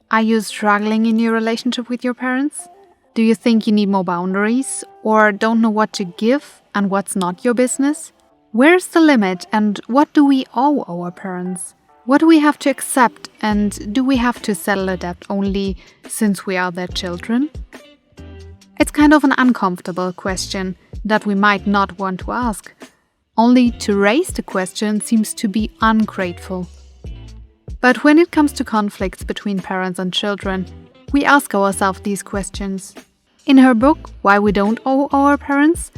Are you struggling in your relationship with your parents? Do you think you need more boundaries or don't know what to give and what's not your business? Where's the limit and what do we owe our parents? What do we have to accept and do we have to settle a debt only since we are their children? It's kind of an uncomfortable question that we might not want to ask. Only to raise the question seems to be ungrateful. But when it comes to conflicts between parents and children, we ask ourselves these questions. In her book, Why We Don't Owe Our Parents,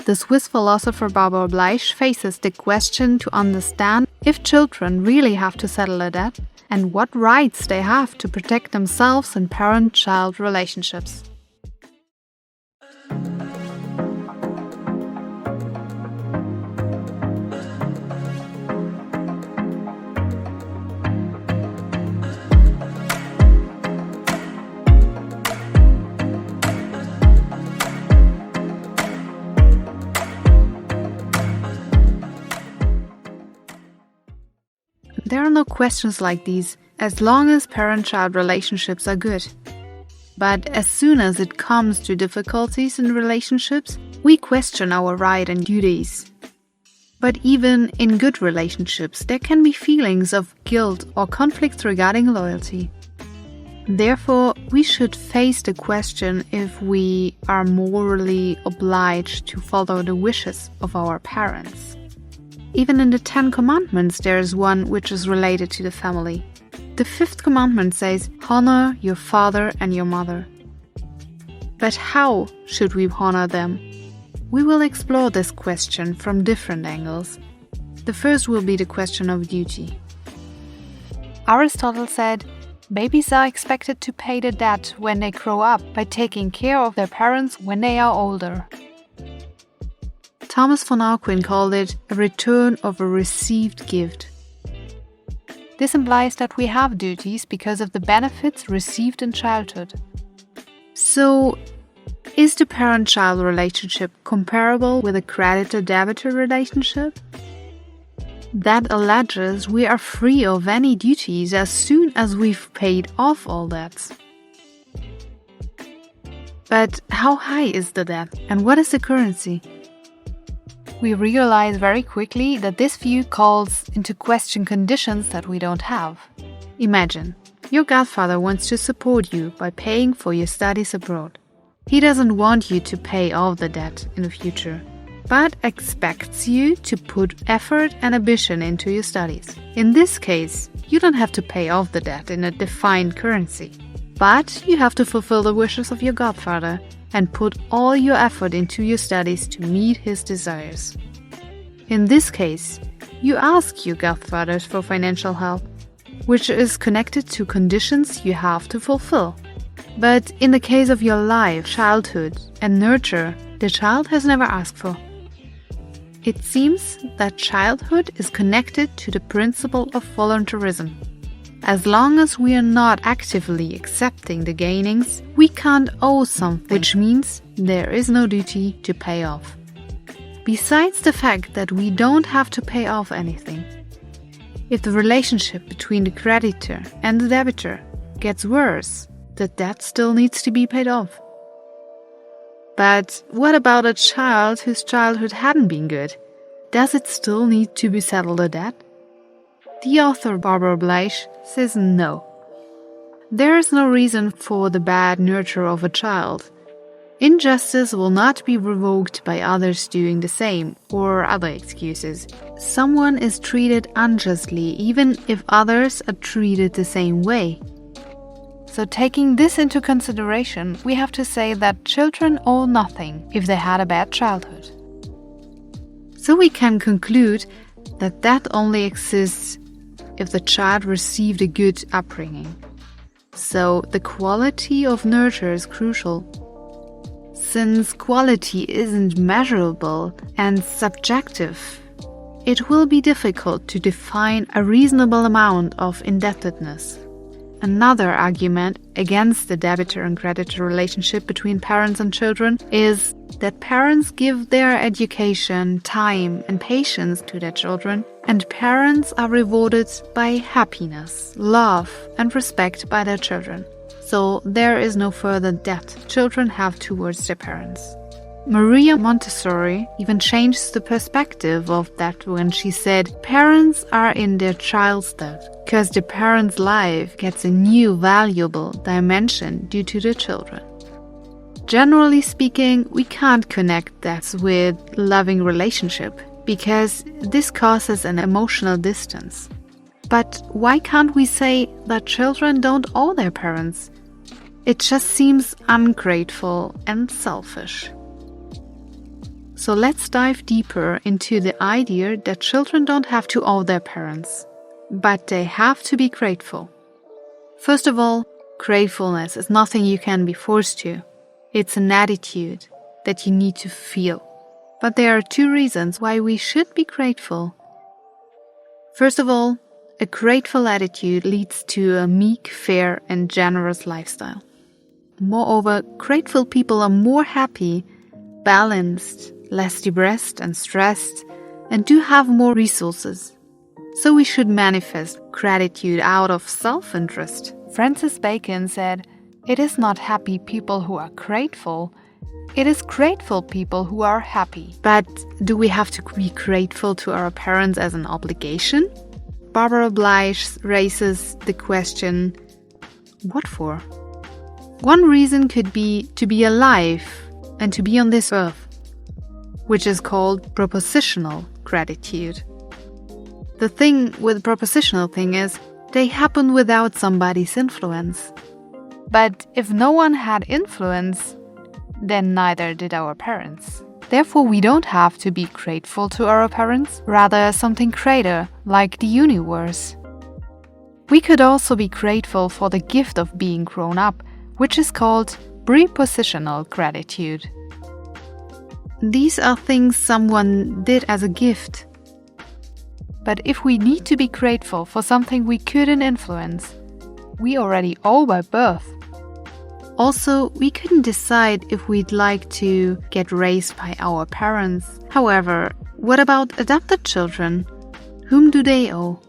the Swiss philosopher Barbara Bleich faces the question to understand if children really have to settle a debt and what rights they have to protect themselves in parent-child relationships. There are no questions like these as long as parent-child relationships are good. But as soon as it comes to difficulties in relationships, we question our rights and duties. But even in good relationships, there can be feelings of guilt or conflicts regarding loyalty. Therefore, we should face the question if we are morally obliged to follow the wishes of our parents. Even in the 10 Commandments, there is one which is related to the family. The 5th commandment says, "Honor your father and your mother." But how should we honor them? We will explore this question from different angles. The first will be the question of duty. Aristotle said, babies are expected to pay the debt when they grow up by taking care of their parents when they are older. Thomas von Aquin called it a return of a received gift. This implies that we have duties because of the benefits received in childhood. So, is the parent-child relationship comparable with a creditor-debitor relationship? That alleges we are free of any duties as soon as we've paid off all debts. But how high is the debt and what is the currency? We realize very quickly that this view calls into question conditions that we don't have. Imagine, your godfather wants to support you by paying for your studies abroad. He doesn't want you to pay off the debt in the future, but expects you to put effort and ambition into your studies. In this case, you don't have to pay off the debt in a defined currency, but you have to fulfill the wishes of your godfather and put all your effort into your studies to meet his desires. In this case, you ask your godfather for financial help, which is connected to conditions you have to fulfill. But in the case of your life, childhood, and nurture, the child has never asked for. It seems that childhood is connected to the principle of voluntarism. As long as we are not actively accepting the gainings, we can't owe something, which means there is no duty to pay off. Besides the fact that we don't have to pay off anything, if the relationship between the creditor and the debitor gets worse, the debt still needs to be paid off. But what about a child whose childhood hadn't been good? Does it still need to be settled a debt? The author Barbara Bleich says no. There is no reason for the bad nurture of a child. Injustice will not be revoked by others doing the same or other excuses. Someone is treated unjustly even if others are treated the same way. So taking this into consideration, we have to say that children owe nothing if they had a bad childhood. So we can conclude that that only exists if the child received a good upbringing. So the quality of nurture is crucial. Since quality isn't measurable and subjective, it will be difficult to define a reasonable amount of indebtedness. Another argument against the debitor and creditor relationship between parents and children is that parents give their education, time, and patience to their children, and parents are rewarded by happiness, love, and respect by their children. So there is no further debt children have towards their parents. Maria Montessori even changed the perspective of that when she said, parents are in their child's debt because the parent's life gets a new valuable dimension due to the children. Generally speaking, we can't connect that with loving relationship because this causes an emotional distance. But why can't we say that children don't owe their parents? It just seems ungrateful and selfish. So let's dive deeper into the idea that children don't have to owe their parents, but they have to be grateful. First of all, gratefulness is nothing you can be forced to. It's an attitude that you need to feel. But there are two reasons why we should be grateful. First of all, a grateful attitude leads to a meek, fair, and generous lifestyle. Moreover, grateful people are more happy, balanced, less depressed and stressed, and do have more resources. So we should manifest gratitude out of self-interest. Francis Bacon said, "It is not happy people who are grateful, it is grateful people who are happy." But do we have to be grateful to our parents as an obligation? Barbara Blige raises the question, what for? One reason could be to be alive and to be on this earth, which is called propositional gratitude. The thing with propositional thing is they happen without somebody's influence. But if no one had influence, then neither did our parents. Therefore, we don't have to be grateful to our parents, rather something greater, like the universe. We could also be grateful for the gift of being grown up, which is called prepositional gratitude. These are things someone did as a gift. But if we need to be grateful for something we couldn't influence, we already owe by birth. Also, we couldn't decide if we'd like to get raised by our parents. However, what about adopted children? Whom do they owe?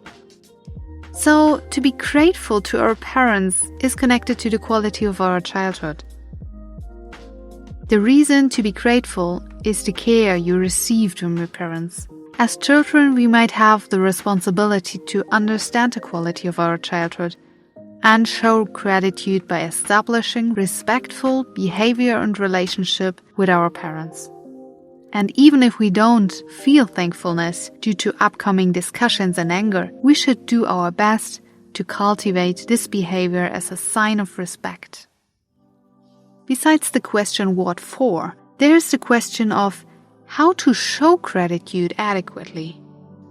So, to be grateful to our parents is connected to the quality of our childhood. The reason to be grateful is the care you received from your parents. As children, we might have the responsibility to understand the quality of our childhood and show gratitude by establishing respectful behavior and relationship with our parents. And even if we don't feel thankfulness due to upcoming discussions and anger, we should do our best to cultivate this behavior as a sign of respect. Besides the question what for, there is the question of how to show gratitude adequately.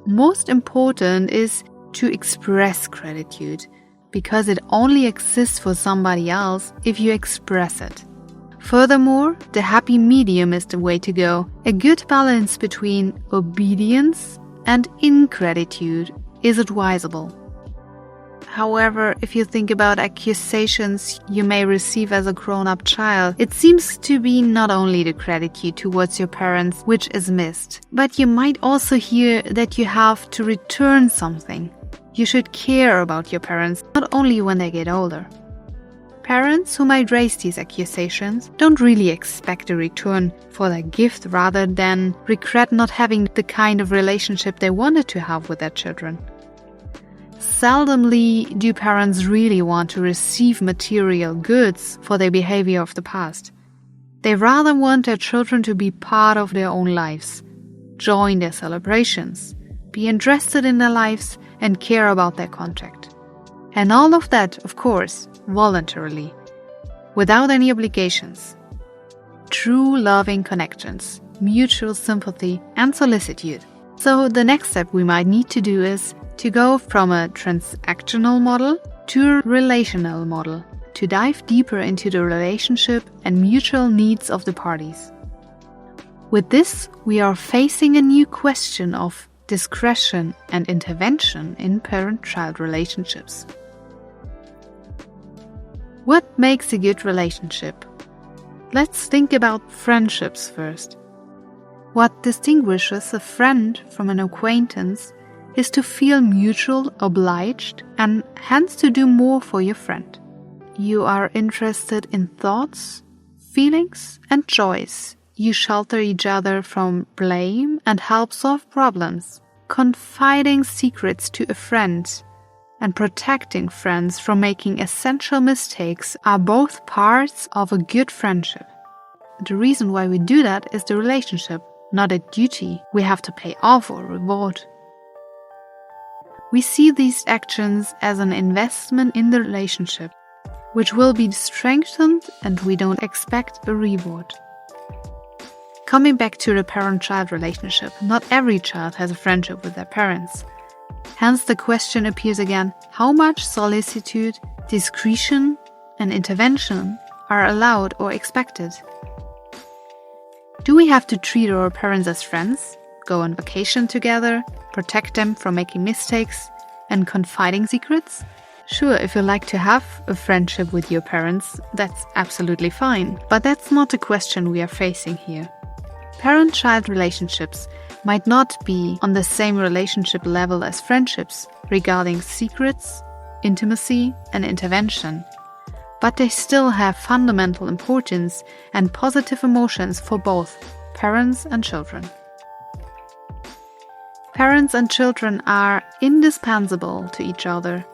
Most important is to express gratitude, because it only exists for somebody else if you express it. Furthermore, the happy medium is the way to go. A good balance between obedience and ingratitude is advisable. However, if you think about accusations you may receive as a grown-up child, it seems to be not only the gratitude towards your parents which is missed, but you might also hear that you have to return something. You should care about your parents, not only when they get older. Parents who might raise these accusations don't really expect a return for their gift rather than regret not having the kind of relationship they wanted to have with their children. Seldomly do parents really want to receive material goods for their behavior of the past. They rather want their children to be part of their own lives, join their celebrations, be interested in their lives, and care about their contact. And all of that, of course, voluntarily, without any obligations. True loving connections, mutual sympathy, and solicitude. So the next step we might need to do is to go from a transactional model to a relational model, to dive deeper into the relationship and mutual needs of the parties. With this, we are facing a new question of discretion and intervention in parent-child relationships. What makes a good relationship? Let's think about friendships first. What distinguishes a friend from an acquaintance is to feel mutual, obliged, and hence to do more for your friend. You are interested in thoughts, feelings, and joys. You shelter each other from blame and help solve problems. Confiding secrets to a friend and protecting friends from making essential mistakes are both parts of a good friendship. The reason why we do that is the relationship, not a duty we have to pay off or reward. We see these actions as an investment in the relationship, which will be strengthened, and we don't expect a reward. Coming back to the parent-child relationship, not every child has a friendship with their parents. Hence the question appears again, how much solicitude, discretion, and intervention are allowed or expected? Do we have to treat our parents as friends, go on vacation together, protect them from making mistakes, and confiding secrets? Sure, if you like to have a friendship with your parents, that's absolutely fine. But that's not the question we are facing here. Parent-child relationships might not be on the same relationship level as friendships regarding secrets, intimacy, and intervention. But they still have fundamental importance and positive emotions for both parents and children. Parents and children are indispensable to each other.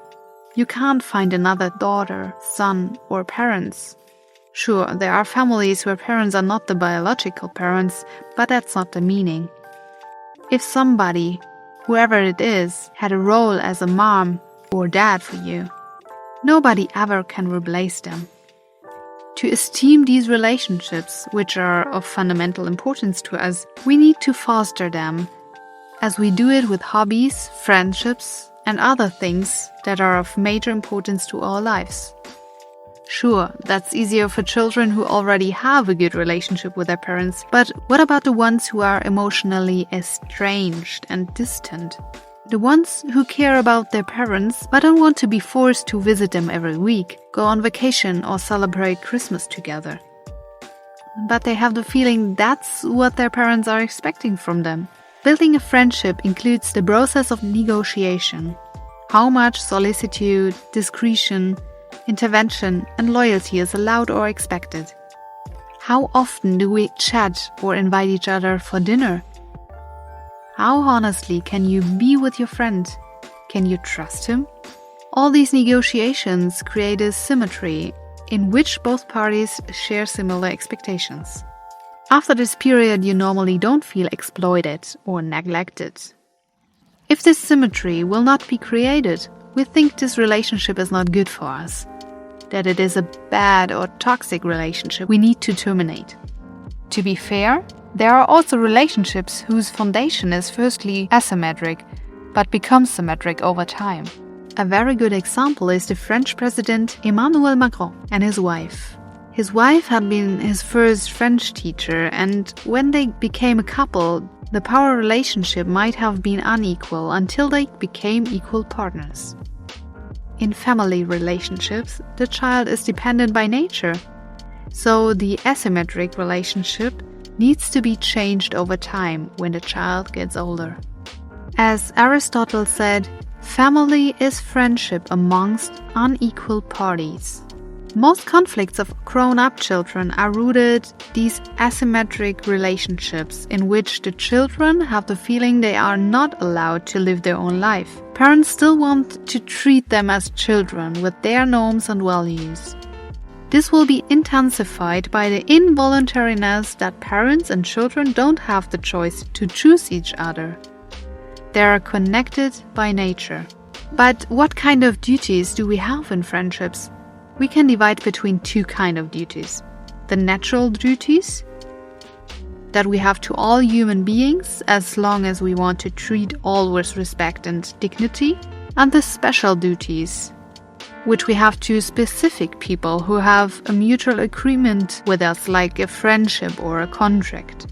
You can't find another daughter, son, or parents. Sure, there are families where parents are not the biological parents, but that's not the meaning. If somebody, whoever it is, had a role as a mom or dad for you, nobody ever can replace them. To esteem these relationships, which are of fundamental importance to us, we need to foster them, as we do it with hobbies, friendships, and other things that are of major importance to our lives. Sure, that's easier for children who already have a good relationship with their parents, but what about the ones who are emotionally estranged and distant? The ones who care about their parents but don't want to be forced to visit them every week, go on vacation or celebrate Christmas together. But they have the feeling that's what their parents are expecting from them. Building a friendship includes the process of negotiation. How much solicitude, discretion, intervention, and loyalty is allowed or expected? How often do we chat or invite each other for dinner? How honestly can you be with your friend? Can you trust him? All these negotiations create a symmetry in which both parties share similar expectations. After this period, you normally don't feel exploited or neglected. If this symmetry will not be created, we think this relationship is not good for us, that it is a bad or toxic relationship we need to terminate. To be fair, there are also relationships whose foundation is firstly asymmetric, but becomes symmetric over time. A very good example is the French president Emmanuel Macron and his wife. His wife had been his first French teacher, and when they became a couple, the power relationship might have been unequal until they became equal partners. In family relationships, the child is dependent by nature, so the asymmetric relationship needs to be changed over time when the child gets older. As Aristotle said, family is friendship amongst unequal parties. Most conflicts of grown-up children are rooted these asymmetric relationships in which the children have the feeling they are not allowed to live their own life. Parents still want to treat them as children with their norms and values. This will be intensified by the involuntariness that parents and children don't have the choice to choose each other. They are connected by nature. But what kind of duties do we have in friendships? We can divide between two kinds of duties. The natural duties that we have to all human beings as long as we want to treat all with respect and dignity, and the special duties which we have to specific people who have a mutual agreement with us, like a friendship or a contract.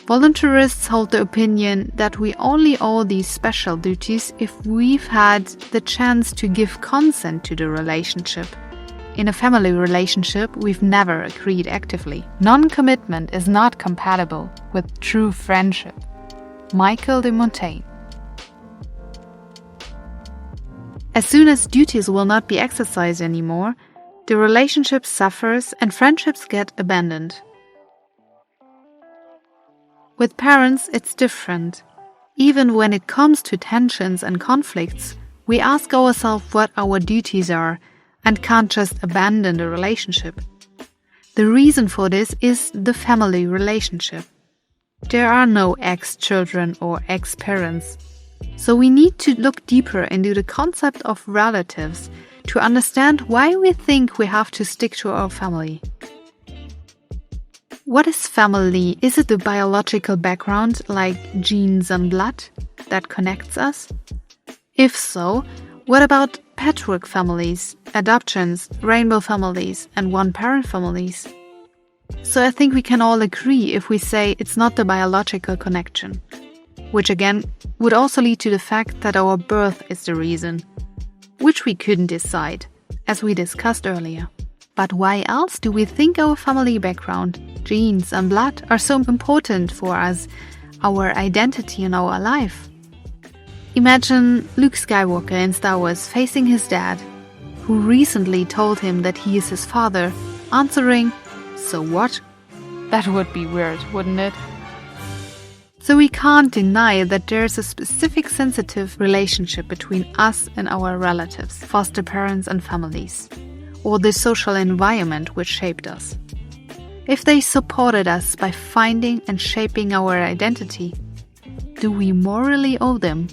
Voluntarists hold the opinion that we only owe these special duties if we've had the chance to give consent to the relationship. In a family relationship, we've never agreed actively. Non-commitment is not compatible with true friendship. Michael de Montaigne. As soon as duties will not be exercised anymore, the relationship suffers and friendships get abandoned. With parents, it's different. Even when it comes to tensions and conflicts, we ask ourselves what our duties are and can't just abandon the relationship. The reason for this is the family relationship. There are no ex-children or ex-parents. So we need to look deeper into the concept of relatives to understand why we think we have to stick to our family. What is family? Is it the biological background, like genes and blood, that connects us? If so, what about patchwork families, adoptions, rainbow families, and one-parent families? So I think we can all agree if we say it's not the biological connection, which again would also lead to the fact that our birth is the reason, which we couldn't decide, as we discussed earlier. But why else do we think our family background, genes and blood are so important for us, our identity and our life? Imagine Luke Skywalker in Star Wars facing his dad, who recently told him that he is his father, answering, "So what?" That would be weird, wouldn't it? So we can't deny that there's a specific sensitive relationship between us and our relatives, foster parents and families, or the social environment which shaped us. If they supported us by finding and shaping our identity, do we morally owe them?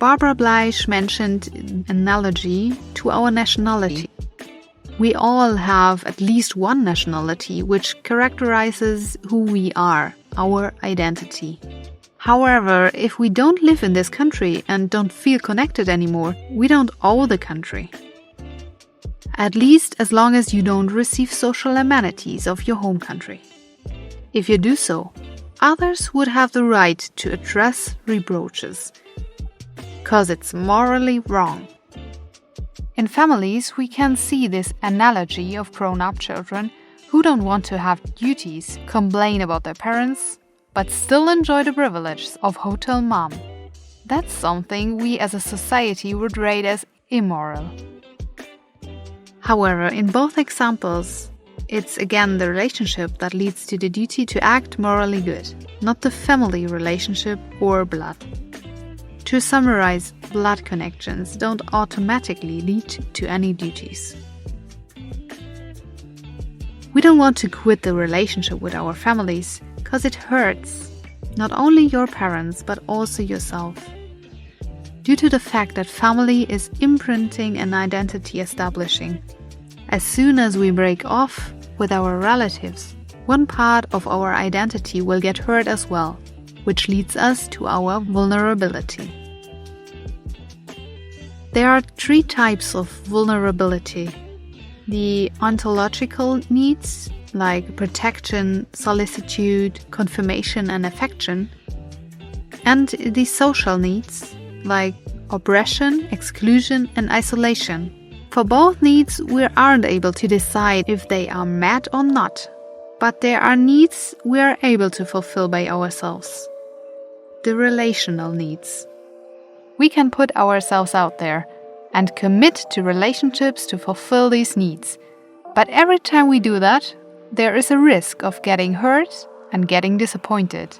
Barbara Bleich mentioned an analogy to our nationality. We all have at least one nationality which characterizes who we are, our identity. However, if we don't live in this country and don't feel connected anymore, we don't owe the country. At least as long as you don't receive social amenities of your home country. If you do so, others would have the right to address reproaches, because it's morally wrong. In families, we can see this analogy of grown-up children who don't want to have duties, complain about their parents, but still enjoy the privileges of hotel mom. That's something we as a society would rate as immoral. However, in both examples, it's again the relationship that leads to the duty to act morally good, not the family relationship or blood. To summarize, blood connections don't automatically lead to any duties. We don't want to quit the relationship with our families because it hurts, not only your parents but also yourself. Due to the fact that family is imprinting and identity establishing. As soon as we break off with our relatives, one part of our identity will get hurt as well, which leads us to our vulnerability. There are 3 types of vulnerability. The ontological needs, like protection, solicitude, confirmation and affection, and the social needs, like oppression, exclusion and isolation. For both needs, we aren't able to decide if they are met or not, but there are needs we are able to fulfill by ourselves. The relational needs. We can put ourselves out there and commit to relationships to fulfill these needs. But every time we do that, there is a risk of getting hurt and getting disappointed.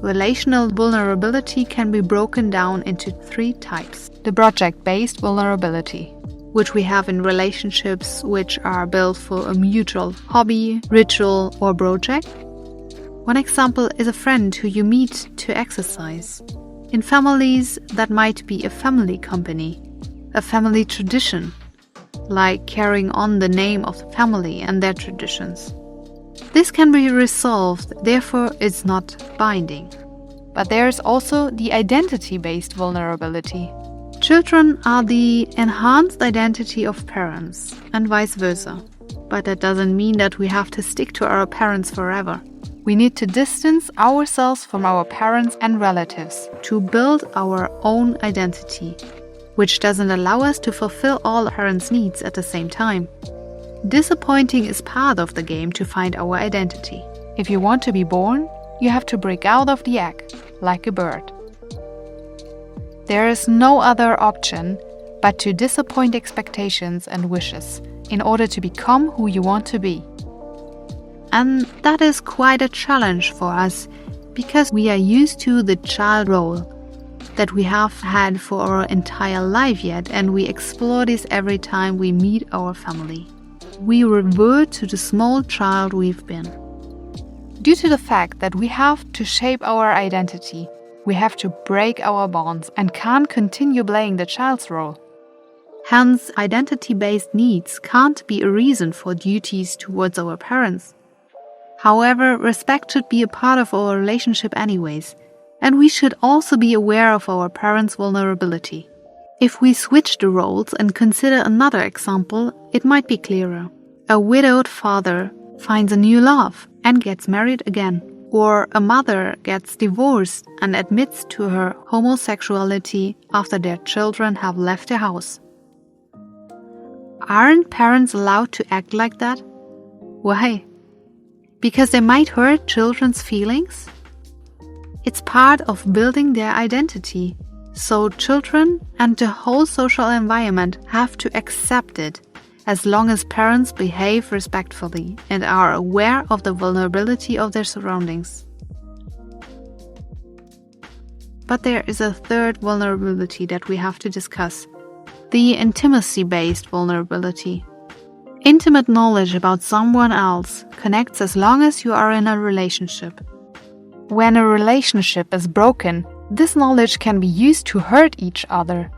Relational vulnerability can be broken down into 3 types. The project-based vulnerability, which we have in relationships which are built for a mutual hobby, ritual, or project. One example is a friend who you meet to exercise. In families, that might be a family company, a family tradition, like carrying on the name of the family and their traditions. This can be resolved, therefore it's not binding. But there is also the identity-based vulnerability. Children are the enhanced identity of parents, and vice versa. But that doesn't mean that we have to stick to our parents forever. We need to distance ourselves from our parents and relatives to build our own identity, which doesn't allow us to fulfill all parents' needs at the same time. Disappointing is part of the game to find our identity. If you want to be born, you have to break out of the egg, like a bird. There is no other option but to disappoint expectations and wishes in order to become who you want to be. And that is quite a challenge for us because we are used to the child role that we have had for our entire life yet, and we explore this every time we meet our family. We revert to the small child we've been. Due to the fact that we have to shape our identity, we have to break our bonds and can't continue playing the child's role. Hence, identity-based needs can't be a reason for duties towards our parents. However, respect should be a part of our relationship anyways, and we should also be aware of our parents' vulnerability. If we switch the roles and consider another example, it might be clearer. A widowed father finds a new love and gets married again. Or a mother gets divorced and admits to her homosexuality after their children have left the house. Aren't parents allowed to act like that? Why? Because they might hurt children's feelings? It's part of building their identity, so children and the whole social environment have to accept it, as long as parents behave respectfully and are aware of the vulnerability of their surroundings. But there is a third vulnerability that we have to discuss: the intimacy-based vulnerability. Intimate knowledge about someone else connects as long as you are in a relationship. When a relationship is broken, this knowledge can be used to hurt each other.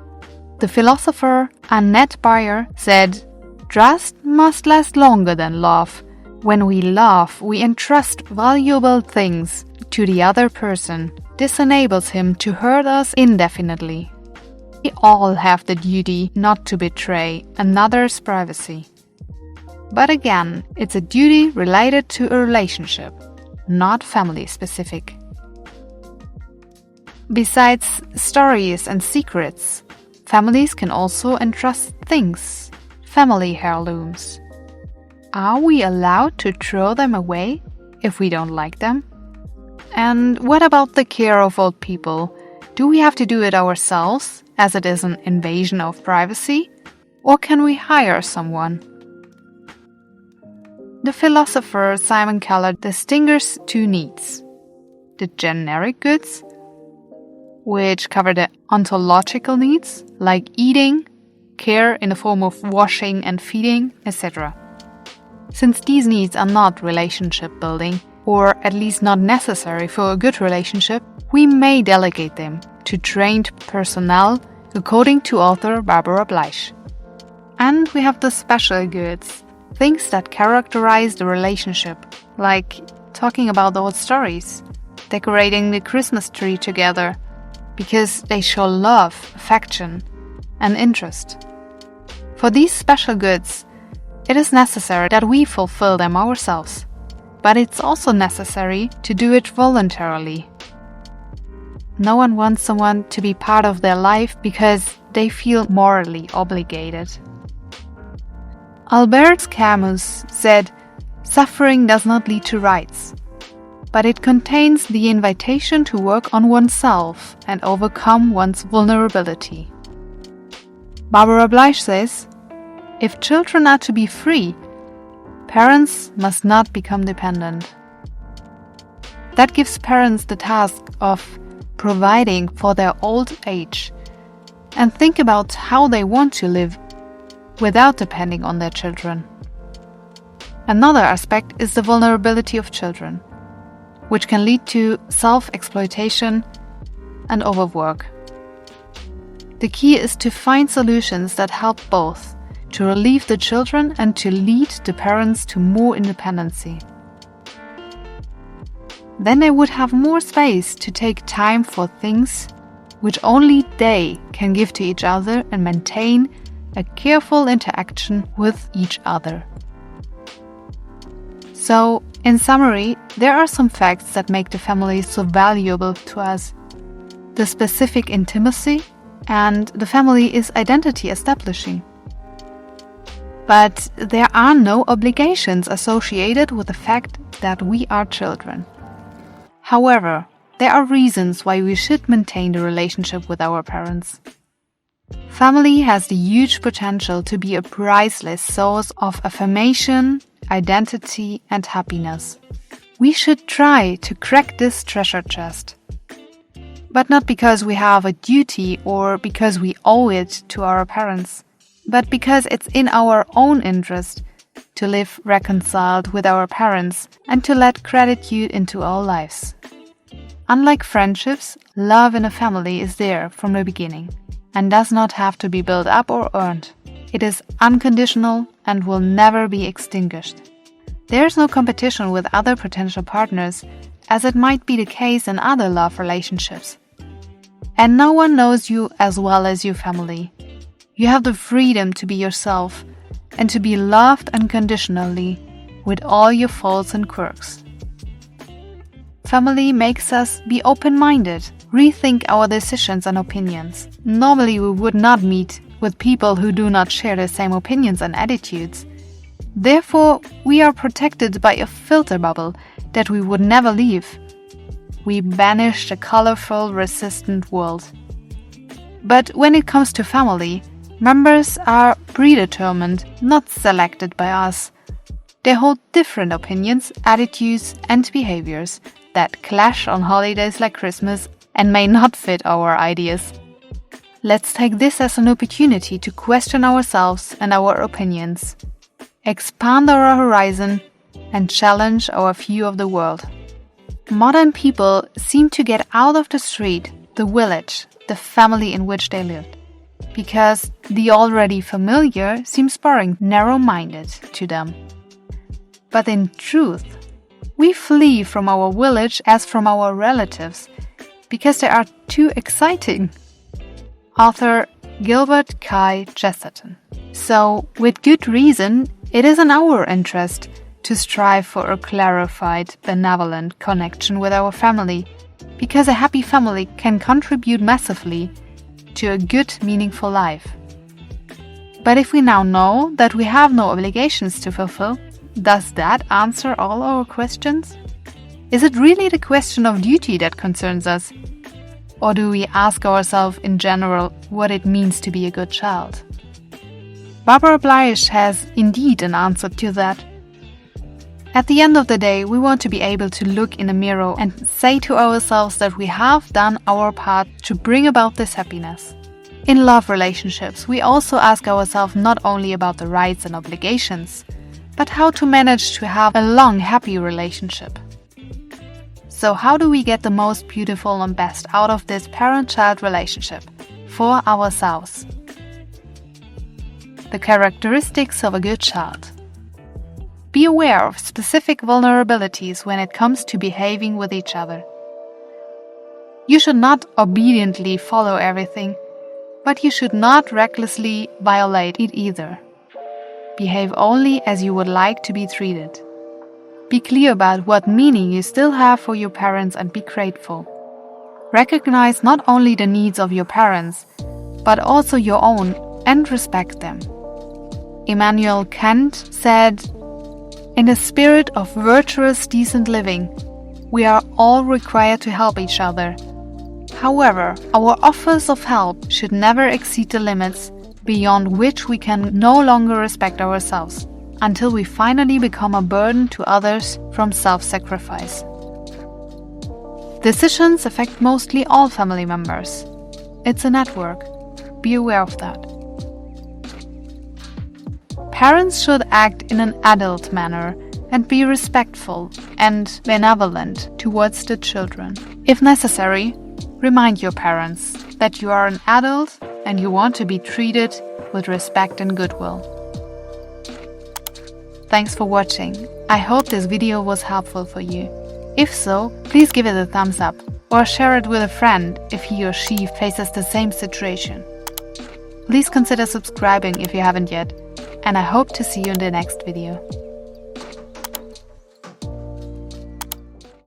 The philosopher Annette Bayer said, "Trust must last longer than love. When we love, we entrust valuable things to the other person. This enables him to hurt us indefinitely." We all have the duty not to betray another's privacy. But again, it's a duty related to a relationship, not family-specific. Besides stories and secrets, families can also entrust things, family heirlooms. Are we allowed to throw them away if we don't like them? And what about the care of old people? Do we have to do it ourselves, as it is an invasion of privacy? Or can we hire someone? The philosopher Simon Keller distinguishes two needs: the generic goods, which cover the ontological needs, like eating, care in the form of washing and feeding, etc. Since these needs are not relationship building, or at least not necessary for a good relationship, we may delegate them to trained personnel, according to author Barbara Bleich. And we have the special goods, things that characterize the relationship, like talking about old stories, decorating the Christmas tree together, because they show love, affection, and interest. For these special goods, it is necessary that we fulfill them ourselves, but it's also necessary to do it voluntarily. No one wants someone to be part of their life because they feel morally obligated. Albert Camus said, "Suffering does not lead to rights, but it contains the invitation to work on oneself and overcome one's vulnerability." Barbara Bleich says, "If children are to be free, parents must not become dependent." That gives parents the task of providing for their old age and think about how they want to live without depending on their children. Another aspect is the vulnerability of children, which can lead to self-exploitation and overwork. The key is to find solutions that help both, to relieve the children and to lead the parents to more independency. Then they would have more space to take time for things which only they can give to each other and maintain a careful interaction with each other. So, In summary, there are some facts that make the family so valuable to us. The specific intimacy, and the family is identity establishing. But there are no obligations associated with the fact that we are children. However, there are reasons why we should maintain the relationship with our parents. Family has the huge potential to be a priceless source of affirmation, identity, and happiness. We should try to crack this treasure chest. But not because we have a duty or because we owe it to our parents, but because it's in our own interest to live reconciled with our parents and to let gratitude into our lives. Unlike friendships, love in a family is there from the beginning and does not have to be built up or earned. It is unconditional and will never be extinguished. There is no competition with other potential partners, as it might be the case in other love relationships. And no one knows you as well as your family. You have the freedom to be yourself and to be loved unconditionally with all your faults and quirks. Family makes us be open-minded, rethink our decisions and opinions. Normally we would not meet with people who do not share the same opinions and attitudes. Therefore, we are protected by a filter bubble that we would never leave. We banish the colorful, resistant world. But when it comes to family, members are predetermined, not selected by us. They hold different opinions, attitudes, and behaviors that clash on holidays like Christmas and may not fit our ideas. Let's take this as an opportunity to question ourselves and our opinions, expand our horizon, and challenge our view of the world. Modern people seem to get out of the street, the village, the family in which they live, because the already familiar seems boring, narrow-minded to them. But in truth, we flee from our village as from our relatives, because they are too exciting. Author Gilbert K. Chesterton. So, with good reason, it is in our interest to strive for a clarified, benevolent connection with our family, because a happy family can contribute massively to a good, meaningful life. But if we now know that we have no obligations to fulfill, does that answer all our questions? Is it really the question of duty that concerns us? Or do we ask ourselves in general what it means to be a good child? Barbara Bleisch has indeed an answer to that. At the end of the day, we want to be able to look in the mirror and say to ourselves that we have done our part to bring about this happiness. In love relationships, we also ask ourselves not only about the rights and obligations, but how to manage to have a long, happy relationship. So how do we get the most beautiful and best out of this parent-child relationship for ourselves? The characteristics of a good child. Be aware of specific vulnerabilities when it comes to behaving with each other. You should not obediently follow everything, but you should not recklessly violate it either. Behave only as you would like to be treated. Be clear about what meaning you still have for your parents and be grateful. Recognize not only the needs of your parents, but also your own, and respect them. Immanuel Kant said, "In the spirit of virtuous, decent living, we are all required to help each other. However, our offers of help should never exceed the limits beyond which we can no longer respect ourselves, until we finally become a burden to others from self-sacrifice." Decisions affect mostly all family members. It's a network. Be aware of that. Parents should act in an adult manner and be respectful and benevolent towards the children. If necessary, remind your parents that you are an adult and you want to be treated with respect and goodwill. Thanks for watching. I hope this video was helpful for you. If so, please give it a thumbs up or share it with a friend if he or she faces the same situation. Please consider subscribing if you haven't yet, and I hope to see you in the next video.